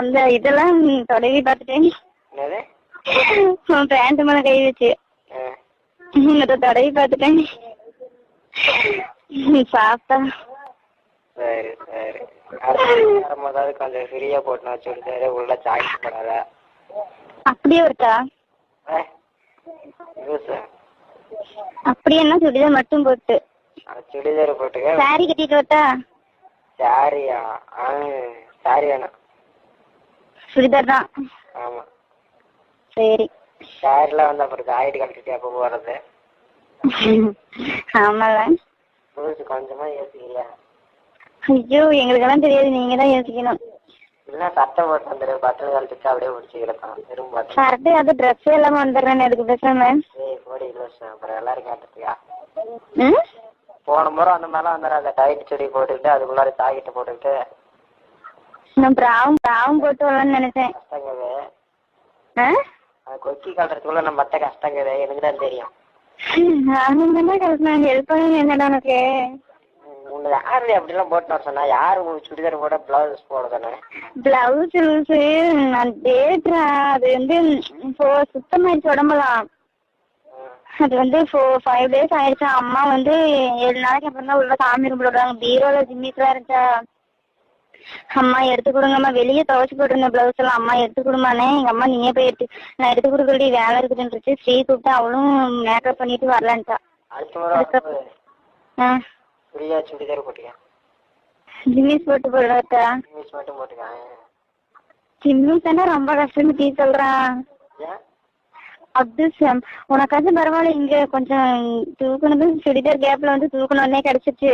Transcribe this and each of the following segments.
அந்த இதெல்லாம் தொடவி பார்த்துட்டேன். பேண்ட் மேல கை வச்சு தடவி பார்த்துட்டேன். சாப்பிட்டா சரி சரி. கொஞ்சம் ஃப்ரீயா போட்டு வச்சுட்டு உள்ள சாய்ஸ் போடாத. அப்படியே இருக்கா? அப்படி என்ன சுடிதார் மட்டும் போட்டு? சுடிதார் போட்டுக்க. சாரி கட்டிட்டு வரட்டா? சாரியா? சாரி வேணாம், சுடிதார் தான். ஆமா சரி. சாரிலாம் வந்து அப்புறம் ஆயிட்டு கட்டிட்டு அப்ப போறது. ஆமால. கொஞ்சமா யோசிக்கிறியா? ஐயோ எங்களுக்கெல்லாம் தெரியாது, நீங்க தான் யோசிக்கணும். இல்ல சட்டை போட்டு வந்துரு, பட்டல் கழிச்சுட்டு அப்படியே முடிச்சுக்கலாம். வெறும் பட்டல் சட்டை அது ட்ரெஸ் எல்லாமே வந்துடுறேன்னு எதுக்கு பேசுறேன்? போடி அப்புறம் எல்லாரும் கேட்டுருக்கியா? போன முறை அந்த மாதிரிலாம் வந்துடும். அந்த டைட் சுடி போட்டுக்கிட்டு அதுக்குள்ளார ஜாக்கெட்டு போட்டுக்கிட்டு நான் பிராவும் போட்டு வரலான்னு நினைச்சேன். கஷ்டங்கது கொக்கி கட்டுறதுக்குள்ள நம்ம மத்த கஷ்டங்கது எனக்கு தான் தெரியும். ஹெல்ப் பண்ண என்னடா உனக்கு? யாரு அப்படிலாம் போட்டு வர சொன்னா? யாரு சுடிதார் போட பிளவுஸ் போட தானே? பிளவுஸ் நான் டேட்ரா, அது வந்து சுத்தமாயிடுச்சு உடம்பெல்லாம். அது வந்து 5 days ஆயிடுச்சா. அம்மா வந்து 7 நாளைக்கு அப்புறம் தான் உள்ள சாமி ரூம் போடுறாங்க. பீரோல ஜிம்மிஸ்லாம் இருந்துச்சா. அம்மா எடுத்து கொடுங்கம்மா, வெளியே துவைச்சு போட்டிருந்த பிளவுஸ் எல்லாம் அம்மா எடுத்து கொடுமானே. எங்க அம்மா நீயே போய் நான் எடுத்து கொடுக்கறடி வேலை இருக்குதுன்னு ஸ்ரீ கூப்பிட்டு அவளும் மேக்கப் பண்ணிட்டு வரலான்ட்டா. சுடிதார் போட்டுக்க, ஜிம்மிஸ் போட்டு போடுறா. மட்டும் போட்டுக்க. ஜிம்மிஸ் தானே ரொம்ப கஷ்டம் டீ சொல்றான். அது உனக்காச்சும் பரவாயில்ல, இங்க கொஞ்சம் தூக்கணுது சுடிதார் கேப்ல வந்து தூக்கணுன்னே கிடைச்சிச்சு.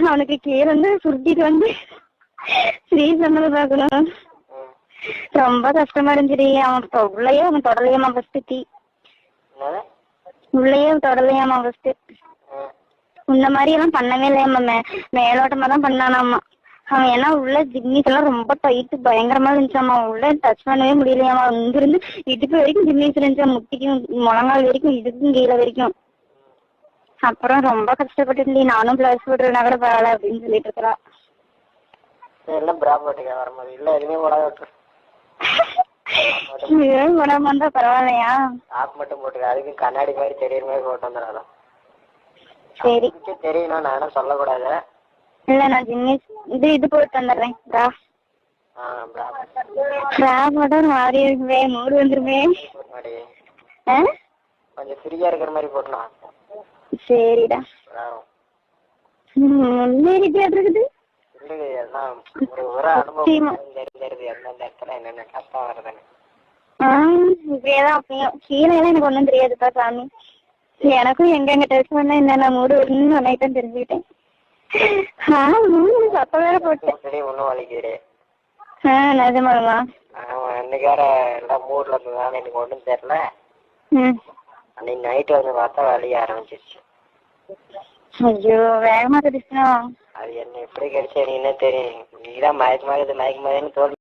அவனுக்கு கீழே வந்து சுருட்டிட்டு வந்து ஸ்ரீ சொன்னது பாக்கணும். ரொம்ப கஷ்டமா இருந்துச்சு. அவன் தொடலையாமா ஃபர்ஸ்ட் டீ உள்ளயே தொடலையாமா ஃபர்ஸ்ட். இந்த மாதிரி எல்லாம் பண்ணவே இல்லையாமா, மேலோட்டமா தான் பண்ணானாமா அவன். ஏன்னா உள்ள ஜிம்மிஸ் எல்லாம் ரொம்ப டைட்டு பயங்கரமா இருந்துச்சாமா. உள்ள டச் பண்ணவே முடியலையாமா. இங்கிருந்து இடுப்பு வரைக்கும் ஜிம்மிஸ் இருந்துச்சா, முட்டிக்கும் முழங்கால் வரைக்கும் இதுக்கும் கீழே வரைக்கும். அப்புறம் ரொம்ப கஷ்டப்பட்டு நானும் பிளவுஸ் போட்டுருந்தா கூட பரவாயில்ல அப்படின்னு சொல்லிட்டு இருக்கிறா. போடாம பரவாயில்லையா? மட்டும் போட்டுக்க, அதுக்கு கண்ணாடி மாதிரி தெரியுற மாதிரி போட்டு வந்துடாதான். சரி தெரியும், நானும் சொல்லக்கூடாது. இல்ல நான் ஜிம்மிஸ் இது போட்டு வந்துடுறேன். மாறி இருக்குமே, மூடு வந்துருமே. கொஞ்சம் ஃப்ரீயா இருக்கிற மாதிரி போட்டலாம். சரிடா. இருக்குது ஒரு அனுபவம் தெரிஞ்சிருது எந்தெந்த இடத்துல என்னென்ன கஷ்டம் வருதுன்னு. இப்படியேதான் அப்பயும் கீழே எல்லாம் எனக்கு ஒண்ணும் தெரியாதுப்பா சாமி. எனக்கும் எங்க டெஸ்ட் பண்ணா என்னென்ன மூடு வருதுன்னு உன்னைத்தான் தெரிஞ்சுக்கிட்டேன். சத்த வேற போட்டேன். ஒன்னும் வலிக்குது. நிஜமாலுமா? இன்னைக்கு வேற எல்லாம் மூட்ல இருந்ததுனால எனக்கு ஒண்ணும் தெரியல. அன்னைக்கு நைட்டு வந்து பார்த்தா வலிய ஆரம்பிச்சிருச்சு. ஐயோ வேகமா கடிச்சா. அது என்ன எப்படி கிடைச்சா நீ என்ன தெரியும்? நீதான் மயக்கமாகுது மயக்கமாதுன்னு தோல்